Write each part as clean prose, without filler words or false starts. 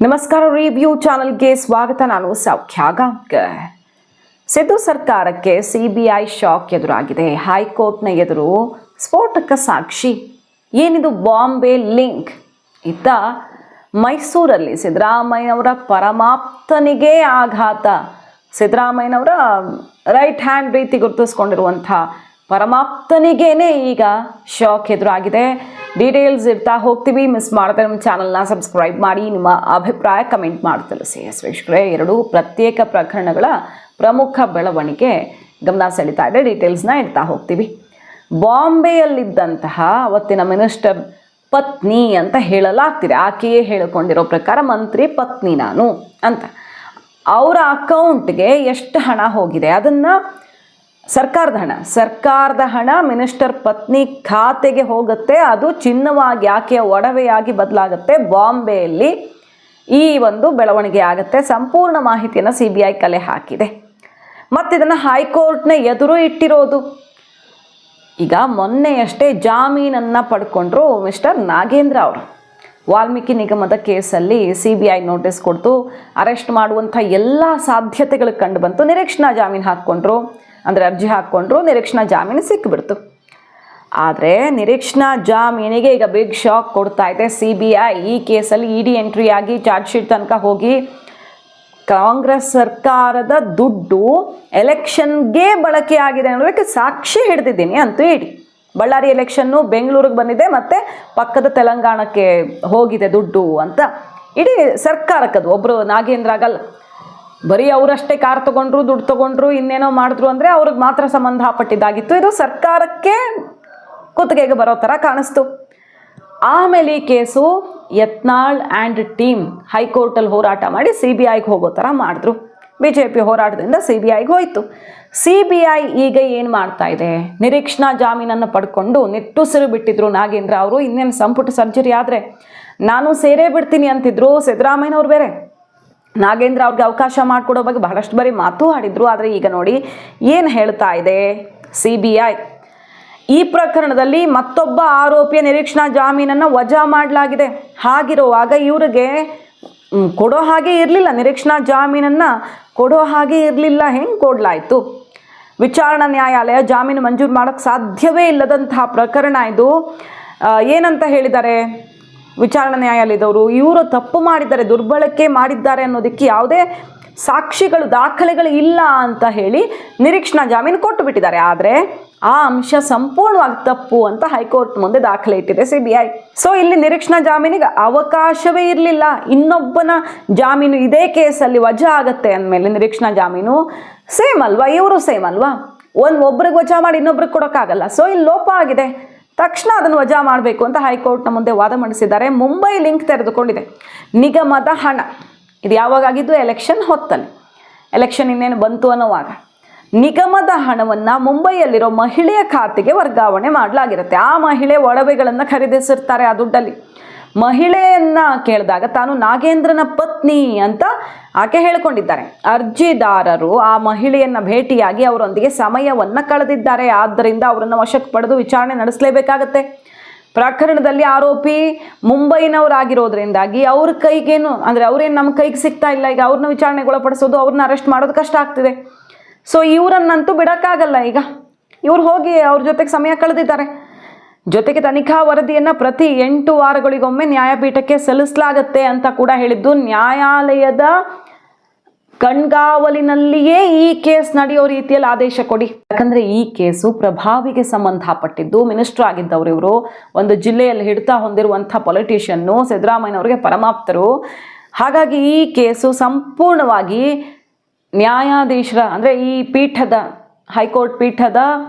ನಮಸ್ಕಾರ. ರಿವ್ಯೂ ಚಾನಲ್ಗೆ ಸ್ವಾಗತ. ನಾನು ಸೌಖ್ಯ ಗಾಂವ್ಕರ್. ಸಿದ್ದು ಸರ್ಕಾರಕ್ಕೆ ಸಿಬಿಐ ಶಾಕ್ ಎದುರಾಗಿದೆ. ಹೈಕೋರ್ಟ್ನ ಎದುರು ಸ್ಫೋಟಕ ಸಾಕ್ಷಿ. ಏನಿದು ಬಾಂಬೆ ಲಿಂಕ್? ಇತ್ತ ಮೈಸೂರಲ್ಲಿ ಸಿದ್ದರಾಮಯ್ಯನವರ ಪರಮಾಪ್ತನಿಗೆ ಆಘಾತ. ಸಿದ್ದರಾಮಯ್ಯನವರ ರೈಟ್ ಹ್ಯಾಂಡ್ ರೀತಿ ಗುರುತಿಸ್ಕೊಂಡಿರುವಂಥ ಪರಮಾಪ್ತನಿಗೇನೆ ಈಗ ಶಾಕ್ ಎದುರಾಗಿದೆ. ಡೀಟೇಲ್ಸ್ ಇರ್ತಾ ಹೋಗ್ತೀವಿ. ಮಿಸ್ ಮಾಡದೆ ನಮ್ಮ ಚಾನಲ್ನ ಸಬ್ಸ್ಕ್ರೈಬ್ ಮಾಡಿ, ನಿಮ್ಮ ಅಭಿಪ್ರಾಯ ಕಮೆಂಟ್ ಮಾಡಿ ತಿಳಿಸಿ. ವೀಕ್ಷಕರೇ, ಎರಡೂ ಪ್ರತ್ಯೇಕ ಪ್ರಕರಣಗಳ ಪ್ರಮುಖ ಬೆಳವಣಿಗೆ ಗಮನ ಸೆಳೀತಾ ಇದೆ. ಡೀಟೇಲ್ಸ್ನ ಇಡ್ತಾ ಹೋಗ್ತೀವಿ. ಬಾಂಬೆಯಲ್ಲಿದ್ದಂತಹ ಅವತ್ತಿನ ಮಿನಿಸ್ಟರ್ ಪತ್ನಿ ಅಂತ ಹೇಳಲಾಗ್ತಿದೆ. ಆಕೆಯೇ ಹೇಳಿಕೊಂಡಿರೋ ಪ್ರಕಾರ ಮಂತ್ರಿ ಪತ್ನಿ ನಾನು ಅಂತ. ಅವರ ಅಕೌಂಟ್ಗೆ ಎಷ್ಟು ಹಣ ಹೋಗಿದೆ, ಅದನ್ನು ಸರ್ಕಾರದ ಹಣ ಮಿನಿಸ್ಟರ್ ಪತ್ನಿ ಖಾತೆಗೆ ಹೋಗುತ್ತೆ. ಅದು ಚಿನ್ನವಾಗಿ ಆಕೆಯ ಒಡವೆಯಾಗಿ ಬದಲಾಗುತ್ತೆ. ಬಾಂಬೆಯಲ್ಲಿ ಈ ಒಂದು ಬೆಳವಣಿಗೆ ಆಗುತ್ತೆ. ಸಂಪೂರ್ಣ ಮಾಹಿತಿಯನ್ನು CBI ಕಲೆ ಹಾಕಿದೆ. ಮತ್ತಿದನ್ನು ಹೈಕೋರ್ಟ್ನ ಎದುರು ಇಟ್ಟಿರೋದು. ಈಗ ಮೊನ್ನೆಯಷ್ಟೇ ಜಾಮೀನನ್ನು ಪಡ್ಕೊಂಡ್ರು ಮಿಸ್ಟರ್ ನಾಗೇಂದ್ರ ಅವರು. ವಾಲ್ಮೀಕಿ ನಿಗಮದ ಕೇಸಲ್ಲಿ CBI ನೋಟಿಸ್ ಕೊಡ್ತು. ಅರೆಸ್ಟ್ ಮಾಡುವಂಥ ಎಲ್ಲ ಸಾಧ್ಯತೆಗಳು ಕಂಡು ಬಂತು. ನಿರೀಕ್ಷಣಾ ಜಾಮೀನು ಹಾಕ್ಕೊಂಡ್ರು, ಅಂದರೆ ಅರ್ಜಿ ಹಾಕ್ಕೊಂಡ್ರು. ನಿರೀಕ್ಷಣಾ ಜಾಮೀನು ಸಿಕ್ಕಿಬಿಡ್ತು. ಆದರೆ ನಿರೀಕ್ಷಣಾ ಜಾಮೀನಿಗೆ ಈಗ ಬಿಗ್ ಶಾಕ್ ಕೊಡ್ತಾ ಇದೆ CBI. ಈ ಕೇಸಲ್ಲಿ ED ಎಂಟ್ರಿ ಆಗಿ ಚಾರ್ಜ್ ಶೀಟ್ ತನಕ ಹೋಗಿ ಕಾಂಗ್ರೆಸ್ ಸರ್ಕಾರದ ದುಡ್ಡು ಎಲೆಕ್ಷನ್ಗೆ ಬಳಕೆ ಆಗಿದೆ ಅನ್ನೋದಕ್ಕೆ ಸಾಕ್ಷಿ ಹಿಡಿದಿದ್ದೀನಿ ಅಂತೂ ಇಡಿ. ಬಳ್ಳಾರಿ ಎಲೆಕ್ಷನ್ನು ಬೆಂಗಳೂರಿಗೆ ಬಂದಿದೆ, ಮತ್ತು ಪಕ್ಕದ ತೆಲಂಗಾಣಕ್ಕೆ ಹೋಗಿದೆ ದುಡ್ಡು ಅಂತ ಇಡೀ ಸರ್ಕಾರಕ್ಕದು. ಒಬ್ಬರು ನಾಗೇಂದ್ರ ಆಗಲ್ಲ, ಬರೀ ಅವರಷ್ಟೇ ಕಾರ್ ತೊಗೊಂಡ್ರು, ದುಡ್ಡು ತೊಗೊಂಡ್ರು, ಇನ್ನೇನೋ ಮಾಡಿದ್ರು ಅಂದರೆ ಅವ್ರಿಗೆ ಮಾತ್ರ ಸಂಬಂಧಪಟ್ಟಿದ್ದಾಗಿತ್ತು. ಇದು ಸರ್ಕಾರಕ್ಕೆ ಕುತ್ತಿಗೆಗೆ ಬರೋ ಥರ ಕಾಣಿಸ್ತು. ಆಮೇಲೆ ಈ ಕೇಸು ಯತ್ನಾಳ್ ಆ್ಯಂಡ್ ಟೀಮ್ ಹೈಕೋರ್ಟಲ್ಲಿ ಹೋರಾಟ ಮಾಡಿ CBIಗೆ ಹೋಗೋ ಥರ ಮಾಡಿದ್ರು. BJP ಹೋರಾಟದಿಂದ CBIಗೆ ಹೋಯಿತು. CBI ಈಗ ಏನು ಮಾಡ್ತಾ ಇದೆ, ನಿರೀಕ್ಷಣಾ ಜಾಮೀನನ್ನು ಪಡ್ಕೊಂಡು ನಿಟ್ಟುಸಿರು ಬಿಟ್ಟಿದ್ರು ನಾಗೇಂದ್ರ ಅವರು. ಇನ್ನೇನು ಸಂಪುಟ ಸರ್ಜರಿ ಆದರೆ ನಾನು ಸೇರೇ ಬಿಡ್ತೀನಿ ಅಂತಿದ್ರು ಸಿದ್ದರಾಮಯ್ಯನವ್ರು. ಬೇರೆ ನಾಗೇಂದ್ರ ಅವ್ರಿಗೆ ಅವಕಾಶ ಮಾಡಿಕೊಡೋ ಬಗ್ಗೆ ಬಹಳಷ್ಟು ಬಾರಿ ಮಾತು ಆಡಿದ್ರು. ಆದರೆ ಈಗ ನೋಡಿ ಏನು ಹೇಳ್ತಾ ಇದೆ CBI. ಈ ಪ್ರಕರಣದಲ್ಲಿ ಮತ್ತೊಬ್ಬ ಆರೋಪಿಯ ನಿರೀಕ್ಷಣಾ ಜಾಮೀನನ್ನು ವಜಾ ಮಾಡಲಾಗಿದೆ. ಹಾಗಿರುವಾಗ ಇವರಿಗೆ ಕೊಡೋ ಹಾಗೆ ಇರಲಿಲ್ಲ, ನಿರೀಕ್ಷಣಾ ಜಾಮೀನನ್ನು ಕೊಡೋ ಹಾಗೆ ಇರಲಿಲ್ಲ. ಹೆಂಗೆ ಕೊಡಲಾಯಿತು? ವಿಚಾರಣಾ ನ್ಯಾಯಾಲಯ ಜಾಮೀನು ಮಂಜೂರು ಮಾಡೋಕ್ಕೆ ಸಾಧ್ಯವೇ ಇಲ್ಲದಂತಹ ಪ್ರಕರಣ ಇದು. ಏನಂತ ಹೇಳಿದ್ದಾರೆ ವಿಚಾರಣಾ ನ್ಯಾಯಾಲಯದವರು? ಇವರು ತಪ್ಪು ಮಾಡಿದ್ದಾರೆ, ದುರ್ಬಳಕೆ ಮಾಡಿದ್ದಾರೆ ಅನ್ನೋದಕ್ಕೆ ಯಾವುದೇ ಸಾಕ್ಷಿಗಳು, ದಾಖಲೆಗಳು ಇಲ್ಲ ಅಂತ ಹೇಳಿ ನಿರೀಕ್ಷಣಾ ಜಾಮೀನು ಕೊಟ್ಟು ಬಿಟ್ಟಿದ್ದಾರೆ. ಆದರೆ ಆ ಅಂಶ ಸಂಪೂರ್ಣವಾಗಿ ತಪ್ಪು ಅಂತ ಹೈಕೋರ್ಟ್ ಮುಂದೆ ದಾಖಲೆ ಇಟ್ಟಿದೆ CBI. ಸೊ ಇಲ್ಲಿ ನಿರೀಕ್ಷಣಾ ಜಾಮೀನಿಗೆ ಅವಕಾಶವೇ ಇರಲಿಲ್ಲ. ಇನ್ನೊಬ್ಬನ ಜಾಮೀನು ಇದೇ ಕೇಸಲ್ಲಿ ವಜಾ ಆಗುತ್ತೆ ಅಂದಮೇಲೆ ನಿರೀಕ್ಷಣಾ ಜಾಮೀನು ಸೇಮ್ ಅಲ್ವಾ, ಇವರು ಸೇಮ್ ಅಲ್ವಾ? ಒಬ್ರಿಗೆ ವಜಾ ಮಾಡಿ ಇನ್ನೊಬ್ರಿಗೆ ಕೊಡೋಕ್ಕಾಗಲ್ಲ. ಸೊ ಇಲ್ಲಿ ಲೋಪ ಆಗಿದೆ, ತಕ್ಷಣ ಅದನ್ನು ವಜಾ ಮಾಡಬೇಕು ಅಂತ ಹೈಕೋರ್ಟ್ನ ಮುಂದೆ ವಾದ ಮಂಡಿಸಿದ್ದಾರೆ. ಮುಂಬೈ ಲಿಂಕ್ ತೆರೆದುಕೊಂಡಿದೆ. ನಿಗಮದ ಹಣ ಇದು ಯಾವಾಗಾಗಿದ್ದು? ಎಲೆಕ್ಷನ್ ಹೊತ್ತಲ್ಲಿ. ಎಲೆಕ್ಷನ್ ಇನ್ನೇನು ಬಂತು ಅನ್ನೋವಾಗ ನಿಗಮದ ಹಣವನ್ನು ಮುಂಬೈಯಲ್ಲಿರೋ ಮಹಿಳೆಯ ಖಾತೆಗೆ ವರ್ಗಾವಣೆ ಮಾಡಲಾಗಿರುತ್ತೆ. ಆ ಮಹಿಳೆ ಒಡವೆಗಳನ್ನು ಖರೀದಿಸಿರ್ತಾರೆ ಆ ದುಡ್ಡಲ್ಲಿ. ಮಹಿಳೆಯನ್ನು ಕೇಳಿದಾಗ ತಾನು ನಾಗೇಂದ್ರನ ಪತ್ನಿ ಅಂತ ಆಕೆ ಹೇಳ್ಕೊಂಡಿದ್ದಾರೆ. ಅರ್ಜಿದಾರರು ಆ ಮಹಿಳೆಯನ್ನು ಭೇಟಿಯಾಗಿ ಅವರೊಂದಿಗೆ ಸಮಯವನ್ನು ಕಳೆದಿದ್ದಾರೆ. ಆದ್ದರಿಂದ ಅವರನ್ನು ವಶಕ್ಕೆ ಪಡೆದು ವಿಚಾರಣೆ ನಡೆಸಲೇಬೇಕಾಗತ್ತೆ. ಪ್ರಕರಣದಲ್ಲಿ ಆರೋಪಿ ಮುಂಬೈನವರಾಗಿರೋದ್ರಿಂದಾಗಿ ಅವ್ರ ಕೈಗೇನು ಅಂದರೆ ಅವ್ರೇನು ನಮ್ಮ ಕೈಗೆ ಸಿಗ್ತಾ ಇಲ್ಲ. ಈಗ ಅವ್ರನ್ನ ವಿಚಾರಣೆಗೊಳಪಡಿಸೋದು, ಅವ್ರನ್ನ ಅರೆಸ್ಟ್ ಮಾಡೋದು ಕಷ್ಟ ಆಗ್ತಿದೆ. ಸೊ ಇವರನ್ನಂತೂ ಬಿಡೋಕ್ಕಾಗಲ್ಲ. ಈಗ ಇವ್ರು ಹೋಗಿ ಅವ್ರ ಜೊತೆಗೆ ಸಮಯ ಕಳೆದಿದ್ದಾರೆ. ಜೊತೆಗೆ ತನಿಖಾ ವರದಿಯನ್ನು ಪ್ರತಿ 8 ವಾರಗಳಿಗೊಮ್ಮೆ ನ್ಯಾಯಪೀಠಕ್ಕೆ ಸಲ್ಲಿಸಲಾಗತ್ತೆ ಅಂತ ಕೂಡ ಹೇಳಿದ್ದು. ನ್ಯಾಯಾಲಯದ ಕಣ್ಗಾವಲಿನಲ್ಲಿಯೇ ಈ ಕೇಸ್ ನಡೆಯೋ ರೀತಿಯಲ್ಲಿ ಆದೇಶ ಕೊಡಿ. ಯಾಕಂದರೆ ಈ ಕೇಸು ಪ್ರಭಾವಿಗೆ ಸಂಬಂಧಪಟ್ಟಿದ್ದು. ಮಿನಿಸ್ಟರ್ ಆಗಿದ್ದವರು ಇವರು. ಒಂದು ಜಿಲ್ಲೆಯಲ್ಲಿ ಹಿಡಿತ ಹೊಂದಿರುವಂಥ ಪೊಲಿಟಿಷಿಯನ್ನು, ಸಿದ್ದರಾಮಯ್ಯನವರಿಗೆ ಪರಮಾಪ್ತರು. ಹಾಗಾಗಿ ಈ ಕೇಸು ಸಂಪೂರ್ಣವಾಗಿ ನ್ಯಾಯಾಧೀಶರ ಅಂದರೆ ಈ ಪೀಠದ, ಹೈಕೋರ್ಟ್ ಪೀಠದ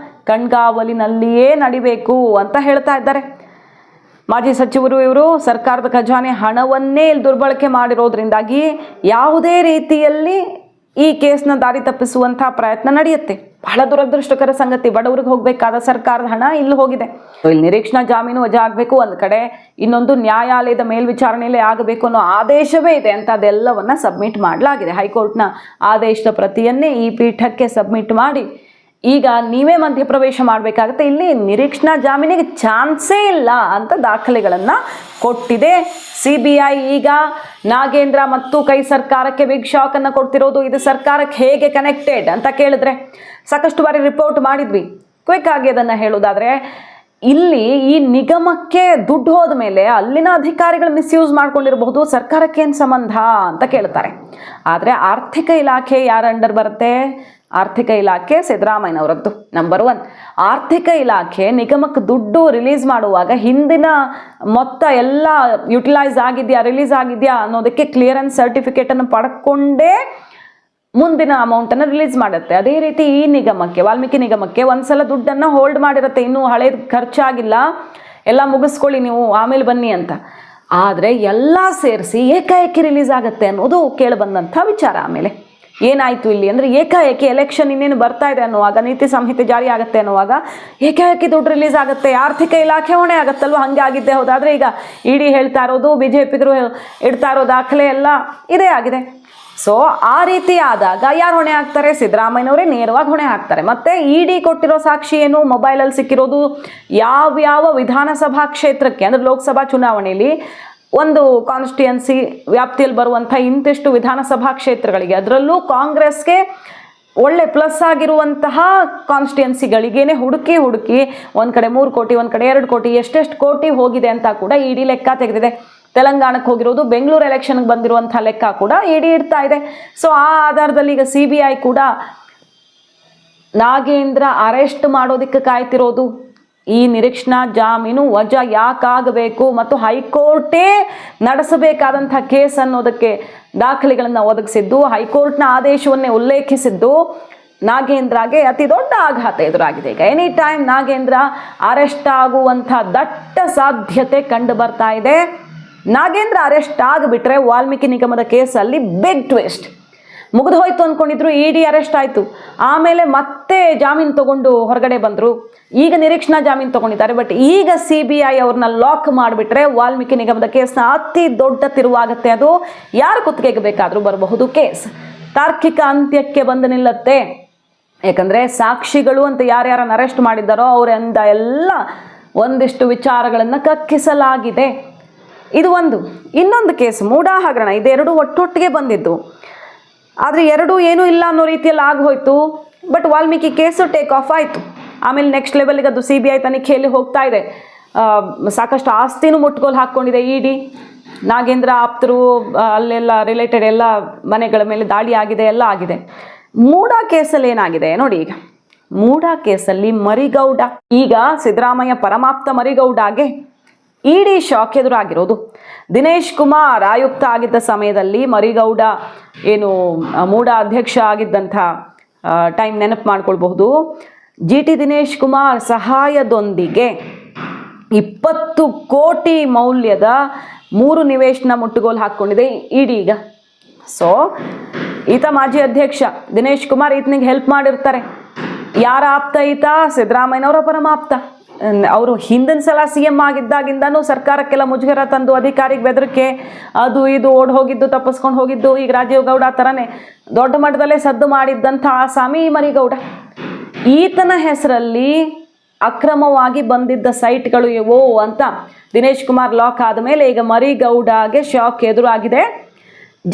ಕಣ್ಗಾವಲಿನಲ್ಲಿಯೇ ನಡಿಬೇಕು ಅಂತ ಹೇಳ್ತಾ ಇದ್ದಾರೆ. ಮಾಜಿ ಸಚಿವರು ಇವರು ಸರ್ಕಾರದ ಖಜಾನೆ ಹಣವನ್ನೇ ಇಲ್ಲಿ ದುರ್ಬಳಕೆ ಮಾಡಿರೋದ್ರಿಂದಾಗಿ ಯಾವುದೇ ರೀತಿಯಲ್ಲಿ ಈ ಕೇಸ್ನ ದಾರಿ ತಪ್ಪಿಸುವಂಥ ಪ್ರಯತ್ನ ನಡೆಯುತ್ತೆ. ಬಹಳ ದುರದೃಷ್ಟಕರ ಸಂಗತಿ. ಬಡವರಿಗೆ ಹೋಗಬೇಕಾದ ಸರ್ಕಾರದ ಹಣ ಇಲ್ಲಿ ಹೋಗಿದೆ. ಇಲ್ಲಿ ನಿರೀಕ್ಷಣಾ ಜಾಮೀನು ವಜಾ ಆಗಬೇಕು ಒಂದು ಕಡೆ, ಇನ್ನೊಂದು ನ್ಯಾಯಾಲಯದ ಮೇಲ್ವಿಚಾರಣೆಯಲ್ಲೇ ಆಗಬೇಕು ಅನ್ನೋ ಆದೇಶವೇ ಇದೆ ಅಂತ ಅದೆಲ್ಲವನ್ನು ಸಬ್ಮಿಟ್ ಮಾಡಲಾಗಿದೆ. ಹೈಕೋರ್ಟ್ನ ಆದೇಶದ ಪ್ರತಿಯನ್ನೇ ಈ ಪೀಠಕ್ಕೆ ಸಬ್ಮಿಟ್ ಮಾಡಿ ಈಗ ನೀವೇ ಮಧ್ಯಪ್ರವೇಶ ಮಾಡಬೇಕಾಗುತ್ತೆ, ಇಲ್ಲಿ ನಿರೀಕ್ಷಣಾ ಜಾಮೀನಿಗೆ ಚಾನ್ಸೇ ಇಲ್ಲ ಅಂತ ದಾಖಲೆಗಳನ್ನು ಕೊಟ್ಟಿದೆ CBI. ಈಗ ನಾಗೇಂದ್ರ ಮತ್ತು ಕೈ ಸರ್ಕಾರಕ್ಕೆ ಬಿಗ್ ಶಾಕ್ ಅನ್ನು ಕೊಡ್ತಿರೋದು. ಇದು ಸರ್ಕಾರಕ್ಕೆ ಹೇಗೆ ಕನೆಕ್ಟೆಡ್ ಅಂತ ಕೇಳಿದ್ರೆ ಸಾಕಷ್ಟು ಬಾರಿ ರಿಪೋರ್ಟ್ ಮಾಡಿದ್ವಿ. ಕ್ವಿಕ್ ಆಗಿ ಅದನ್ನು ಹೇಳೋದಾದ್ರೆ, ಇಲ್ಲಿ ಈ ನಿಗಮಕ್ಕೆ ದುಡ್ಡು ಹೋದ ಮೇಲೆ ಅಲ್ಲಿನ ಅಧಿಕಾರಿಗಳು ಮಿಸ್ಯೂಸ್ ಮಾಡ್ಕೊಂಡಿರಬಹುದು, ಸರ್ಕಾರಕ್ಕೆ ಏನು ಸಂಬಂಧ ಅಂತ ಕೇಳ್ತಾರೆ. ಆದರೆ ಆರ್ಥಿಕ ಇಲಾಖೆ ಯಾರ ಅಂಡರ್ ಬರುತ್ತೆ? ಆರ್ಥಿಕ ಇಲಾಖೆ ಸಿದ್ದರಾಮಯ್ಯನವರದ್ದು ನಂಬರ್ 1. ಆರ್ಥಿಕ ಇಲಾಖೆ ನಿಗಮಕ್ಕೆ ದುಡ್ಡು ರಿಲೀಸ್ ಮಾಡುವಾಗ ಹಿಂದಿನ ಮೊತ್ತ ಎಲ್ಲ ಯುಟಿಲೈಸ್ ಆಗಿದೆಯಾ, ರಿಲೀಸ್ ಆಗಿದೆಯಾ ಅನ್ನೋದಕ್ಕೆ ಕ್ಲಿಯರೆನ್ಸ್ ಸರ್ಟಿಫಿಕೇಟನ್ನು ಪಡ್ಕೊಂಡೇ ಮುಂದಿನ ಅಮೌಂಟನ್ನು ರಿಲೀಸ್ ಮಾಡುತ್ತೆ. ಅದೇ ರೀತಿ ಈ ನಿಗಮಕ್ಕೆ, ವಾಲ್ಮೀಕಿ ನಿಗಮಕ್ಕೆ ಒಂದ್ಸಲ ದುಡ್ಡನ್ನು ಹೋಲ್ಡ್ ಮಾಡಿರುತ್ತೆ, ಇನ್ನೂ ಹಳೇದು ಖರ್ಚಾಗಿಲ್ಲ, ಎಲ್ಲ ಮುಗಿಸ್ಕೊಳ್ಳಿ ನೀವು ಆಮೇಲೆ ಬನ್ನಿ ಅಂತ. ಆದರೆ ಎಲ್ಲ ಸೇರಿಸಿ ಏಕಾಏಕಿ ರಿಲೀಸ್ ಆಗುತ್ತೆ ಅನ್ನೋದು ಕೇಳಿಬಂದಂಥ ವಿಚಾರ. ಆಮೇಲೆ ಏನಾಯಿತು ಇಲ್ಲಿ ಅಂದರೆ, ಏಕಾಏಕಿ ಎಲೆಕ್ಷನ್ ಇನ್ನೇನು ಬರ್ತಾ ಇದೆ ಅನ್ನುವಾಗ, ನೀತಿ ಸಂಹಿತೆ ಜಾರಿ ಆಗುತ್ತೆ ಅನ್ನುವಾಗ ಏಕಾಏಕಿ ದುಡ್ಡು ರಿಲೀಸ್ ಆಗುತ್ತೆ, ಆರ್ಥಿಕ ಇಲಾಖೆ ಹೊಣೆ ಆಗುತ್ತಲ್ವ. ಹಾಗೆ ಆಗಿದ್ದೆ ಹೌದಾದರೆ ಈಗ ಇಡಿ ಹೇಳ್ತಾ ಇರೋದು, BJPಗರು ಇಡ್ತಾ ಇರೋ ದಾಖಲೆ ಎಲ್ಲ ಇದೇ ಆಗಿದೆ. ಸೊ ಆ ರೀತಿ ಆದಾಗ ಯಾರು ಹೊಣೆ ಹಾಕ್ತಾರೆ? ಸಿದ್ದರಾಮಯ್ಯನವರೇ ನೇರವಾಗಿ ಹೊಣೆ ಹಾಕ್ತಾರೆ. ಮತ್ತು ಇಡಿ ಕೊಟ್ಟಿರೋ ಸಾಕ್ಷಿ ಏನು? ಮೊಬೈಲಲ್ಲಿ ಸಿಕ್ಕಿರೋದು ಯಾವ್ಯಾವ ವಿಧಾನಸಭಾ ಕ್ಷೇತ್ರಕ್ಕೆ, ಅಂದರೆ ಲೋಕಸಭಾ ಚುನಾವಣೆಯಲ್ಲಿ ಒಂದು ಕಾನ್ಸ್ಟಿಟ್ಯೂನ್ಸಿ ವ್ಯಾಪ್ತಿಯಲ್ಲಿ ಬರುವಂಥ ಇಂತಿಷ್ಟು ವಿಧಾನಸಭಾ ಕ್ಷೇತ್ರಗಳಿಗೆ, ಅದರಲ್ಲೂ ಕಾಂಗ್ರೆಸ್ಗೆ ಒಳ್ಳೆ ಪ್ಲಸ್ ಆಗಿರುವಂತಹ ಕಾನ್ಸ್ಟಿಟ್ಯೂನ್ಸಿಗಳಿಗೇನೆ ಹುಡುಕಿ ಒಂದು ಕಡೆ 3 ಕೋಟಿ, ಒಂದು ಕಡೆ 2 ಕೋಟಿ, ಎಷ್ಟೆಷ್ಟು ಕೋಟಿ ಹೋಗಿದೆ ಅಂತ ಕೂಡ ಇಡಿ ಲೆಕ್ಕ ತೆಗೆದಿದೆ. ತೆಲಂಗಾಣಕ್ಕೆ ಹೋಗಿರೋದು, ಬೆಂಗಳೂರು ಎಲೆಕ್ಷನ್ಗೆ ಬಂದಿರುವಂಥ ಲೆಕ್ಕ ಕೂಡ ಇಡಿ ಇಡ್ತಾ ಇದೆ. ಸೊ ಆ ಆಧಾರದಲ್ಲಿ ಈಗ CBI ಕೂಡ ನಾಗೇಂದ್ರ ಅರೆಸ್ಟ್ ಮಾಡೋದಕ್ಕೆ ಕಾಯ್ತಿರೋದು. ಈ ನಿರೀಕ್ಷಣಾ ಜಾಮೀನು ವಜಾ ಯಾಕಾಗಬೇಕು ಮತ್ತು ಹೈಕೋರ್ಟೇ ನಡೆಸಬೇಕಾದಂಥ ಕೇಸ್ ಅನ್ನೋದಕ್ಕೆ ದಾಖಲೆಗಳನ್ನು ಒದಗಿಸಿದ್ದು, ಹೈಕೋರ್ಟ್ನ ಆದೇಶವನ್ನೇ ಉಲ್ಲೇಖಿಸಿದ್ದು ನಾಗೇಂದ್ರಗೆ ಅತಿ ದೊಡ್ಡ ಆಘಾತ ಎದುರಾಗಿದೆ. ಈಗ ಎನಿ ಟೈಮ್ ನಾಗೇಂದ್ರ ಅರೆಸ್ಟ್ ಆಗುವಂಥ ದಟ್ಟ ಸಾಧ್ಯತೆ ಕಂಡು ಬರ್ತಾ ಇದೆ. ನಾಗೇಂದ್ರ ಅರೆಸ್ಟ್ ಆಗಿಬಿಟ್ರೆ ವಾಲ್ಮೀಕಿ ನಿಗಮದ ಕೇಸಲ್ಲಿ ಬಿಗ್ ಟ್ವಿಸ್ಟ್. ಮುಗಿದು ಹೋಯ್ತು ಅಂದ್ಕೊಂಡಿದ್ರು, ಇಡಿ ಅರೆಸ್ಟ್ ಆಯಿತು, ಆಮೇಲೆ ಮತ್ತೆ ಜಾಮೀನು ತಗೊಂಡು ಹೊರಗಡೆ ಬಂದರು, ಈಗ ನಿರೀಕ್ಷಣಾ ಜಾಮೀನು ತಗೊಂಡಿದ್ದಾರೆ. ಬಟ್ ಈಗ CBI ಅವ್ರನ್ನ ಲಾಕ್ ಮಾಡಿಬಿಟ್ರೆ ವಾಲ್ಮೀಕಿ ನಿಗಮದ ಕೇಸ್ನ ಅತಿ ದೊಡ್ಡ ತಿರುವಾಗುತ್ತೆ. ಅದು ಯಾರ ಕುತ್ತಿಗೆಗೆ ಬೇಕಾದರೂ ಬರಬಹುದು ಕೇಸ್. ತಾರ್ಕಿಕ ಅಂತ್ಯಕ್ಕೆ ಬಂದು ನಿಲ್ಲತ್ತೆ. ಯಾಕಂದರೆ ಸಾಕ್ಷಿಗಳು ಅಂತ ಯಾರ್ಯಾರನ್ನು ಅರೆಸ್ಟ್ ಮಾಡಿದ್ದಾರೋ ಅವರಿಂದ ಎಲ್ಲ ಒಂದಿಷ್ಟು ವಿಚಾರಗಳನ್ನು ಕಕ್ಕಿಸಲಾಗಿದೆ. ಇದು ಒಂದು. ಇನ್ನೊಂದು ಕೇಸ್ ಮೂಡಾ ಹಗರಣ. ಇದೆರಡು ಒಟ್ಟೊಟ್ಟಿಗೆ ಬಂದಿದ್ದು, ಆದರೆ ಎರಡೂ ಏನೂ ಇಲ್ಲ ಅನ್ನೋ ರೀತಿಯಲ್ಲಿ ಆಗೋಯ್ತು. But Valmiki case take off ಆಯಿತು. ಆಮೇಲೆ ನೆಕ್ಸ್ಟ್ ಲೆವೆಲ್ಗೆ ಅದು CBI ತನಿಖೆಯಲ್ಲಿ ಹೋಗ್ತಾ ಇದೆ. ಸಾಕಷ್ಟು ಆಸ್ತಿನೂ ಮುಟ್ಗೋಲು ಹಾಕ್ಕೊಂಡಿದೆ ಇಡಿ. ನಾಗೇಂದ್ರ ಆಪ್ತರು ಅಲ್ಲೆಲ್ಲ ರಿಲೇಟೆಡ್ ಎಲ್ಲ ಮನೆಗಳ ಮೇಲೆ ದಾಳಿ ಆಗಿದೆ, ಎಲ್ಲ ಆಗಿದೆ. ಮೂಡಾ ಕೇಸಲ್ಲಿ ಏನಾಗಿದೆ ನೋಡಿ. ಈಗ ಮೂಡಾ ಕೇಸಲ್ಲಿ ಮರಿಗೌಡ, ಈಗ ಸಿದ್ದರಾಮಯ್ಯ ಪರಮಾಪ್ತ ಮರಿಗೌಡಗೆ ಇಡಿ ಶಾಕ್ ಎದುರಾಗಿರೋದು. ದಿನೇಶ್ ಕುಮಾರ್ ಆಯುಕ್ತ ಆಗಿದ್ದ ಸಮಯದಲ್ಲಿ ಮರಿಗೌಡ ಏನು ಮೂಡಾ ಅಧ್ಯಕ್ಷ ಆಗಿದ್ದಂಥ ಟೈಮ್ ನೆನಪು ಮಾಡ್ಕೊಳ್ಬಹುದು. GT ದಿನೇಶ್ ಕುಮಾರ್ ಸಹಾಯದೊಂದಿಗೆ 20 ಕೋಟಿ ಮೌಲ್ಯದ 3 ನಿವೇಶನ ಮುಟ್ಟುಗೋಲು ಹಾಕ್ಕೊಂಡಿದೆ ಇಡಿ ಈಗ. ಸೊ ಈತ ಮಾಜಿ ಅಧ್ಯಕ್ಷ ದಿನೇಶ್ ಕುಮಾರ್ ಈತನಿಗೆ ಹೆಲ್ಪ್ ಮಾಡಿರ್ತಾರೆ. ಯಾರ ಆಪ್ತ ಈತ? ಸಿದ್ದರಾಮಯ್ಯನವರ ಪರಮಾಪ್ತ. ಅವರು ಹಿಂದಿನ ಸಲ CM ಆಗಿದ್ದಾಗಿಂದನೂ ಸರ್ಕಾರಕ್ಕೆಲ್ಲ ಮುಜುಗರ ತಂದು ಅಧಿಕಾರಿಗೆ ಬೆದರಿಕೆ ಅದು ಇದು ಓಡ್ ಹೋಗಿದ್ದು, ತಪ್ಪಿಸ್ಕೊಂಡು ಹೋಗಿದ್ದು. ಈಗ ರಾಜೀವ್ ಗೌಡ ಥರನೇ ದೊಡ್ಡ ಮಟ್ಟದಲ್ಲೇ ಸದ್ದು ಮಾಡಿದ್ದಂಥ ಆಸಾಮಿ ಮರಿಗೌಡ. ಈತನ ಹೆಸರಲ್ಲಿ ಅಕ್ರಮವಾಗಿ ಬಂದಿದ್ದ ಸೈಟ್ಗಳು ಇವೋ ಅಂತ ದಿನೇಶ್ ಕುಮಾರ್ ಲಾಕ್ ಆದಮೇಲೆ ಈಗ ಮರಿಗೌಡಗೆ ಶಾಕ್ ಎದುರಾಗಿದೆ.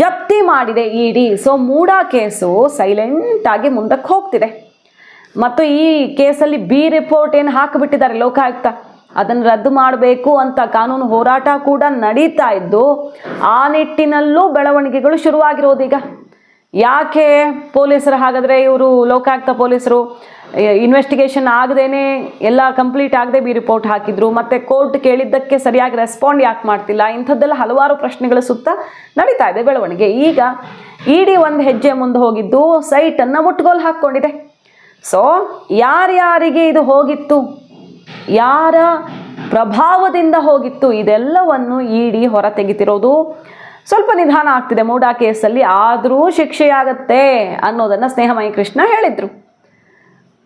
ಜಪ್ತಿ ಮಾಡಿದೆ ಇಡಿ. ಸೊ ಮೂಡಾ ಕೇಸು ಸೈಲೆಂಟಾಗಿ ಮುಂದಕ್ಕೆ ಹೋಗ್ತಿದೆ. ಮತ್ತು ಈ ಕೇಸಲ್ಲಿ ಬಿ ರಿಪೋರ್ಟ್ ಏನು ಹಾಕಿಬಿಟ್ಟಿದ್ದಾರೆ ಲೋಕಾಯುಕ್ತ, ಅದನ್ನು ರದ್ದು ಮಾಡಬೇಕು ಅಂತ ಕಾನೂನು ಹೋರಾಟ ಕೂಡ ನಡೀತಾ ಇದ್ದು, ಆ ನಿಟ್ಟಿನಲ್ಲೂ ಬೆಳವಣಿಗೆಗಳು ಶುರುವಾಗಿರೋದು. ಈಗ ಯಾಕೆ ಪೊಲೀಸರು ಹಾಗಾದರೆ ಇವರು ಲೋಕಾಯುಕ್ತ ಪೊಲೀಸರು ಇನ್ವೆಸ್ಟಿಗೇಷನ್ ಆಗದೇನೆ ಎಲ್ಲ ಕಂಪ್ಲೀಟ್ ಆಗದೆ ಬಿ ರಿಪೋರ್ಟ್ ಹಾಕಿದ್ರು, ಮತ್ತು ಕೋರ್ಟ್ ಕೇಳಿದ್ದಕ್ಕೆ ಸರಿಯಾಗಿ ರೆಸ್ಪಾಂಡ್ ಯಾಕೆ ಮಾಡ್ತಿಲ್ಲ? ಇಂಥದ್ದೆಲ್ಲ ಹಲವಾರು ಪ್ರಶ್ನೆಗಳ ಸುತ್ತ ನಡೀತಾ ಇದೆ ಬೆಳವಣಿಗೆ. ಈಗ ಇಡಿ ಒಂದು ಹೆಜ್ಜೆ ಮುಂದೆ ಹೋಗಿದ್ದು ಸೈಟನ್ನು ಮುಟ್ಟುಗೋಲು ಹಾಕ್ಕೊಂಡಿದೆ. ಸೊ ಯಾರ್ಯಾರಿಗೆ ಇದು ಹೋಗಿತ್ತು, ಯಾರ ಪ್ರಭಾವದಿಂದ ಹೋಗಿತ್ತು, ಇದೆಲ್ಲವನ್ನು ಇಡಿ ಹೊರ ತೆಗಿತಿರೋದು. ಸ್ವಲ್ಪ ನಿಧಾನ ಆಗ್ತಿದೆ ಮೂಡಾ ಕೇಸಲ್ಲಿ, ಆದರೂ ಶಿಕ್ಷೆಯಾಗತ್ತೆ ಅನ್ನೋದನ್ನು ಸ್ನೇಹಮಯಿ ಕೃಷ್ಣ ಹೇಳಿದರು.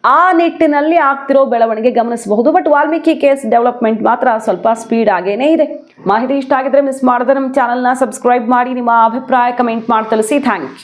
ಆ ನಿಟ್ಟಿನಲ್ಲಿ ಆಗ್ತಿರೋ ಬೆಳವಣಿಗೆ ಗಮನಿಸಬಹುದು. ಬಟ್ ವಾಲ್ಮೀಕಿ ಕೇಸ್ ಡೆವಲಪ್ಮೆಂಟ್ ಮಾತ್ರ ಸ್ವಲ್ಪ ಸ್ಪೀಡ್ ಆಗೇನೇ ಇದೆ. ಮಾಹಿತಿ ಇಷ್ಟ ಆಗಿದ್ರೆ ಮಿಸ್ ಮಾಡಿದ್ರೆ ನಮ್ಮ ಚಾನಲ್ನ ಸಬ್ಸ್ಕ್ರೈಬ್ ಮಾಡಿ, ನಿಮ್ಮ ಅಭಿಪ್ರಾಯ ಕಮೆಂಟ್ ಮಾಡಿ ತಿಳಿಸಿ. Thank you.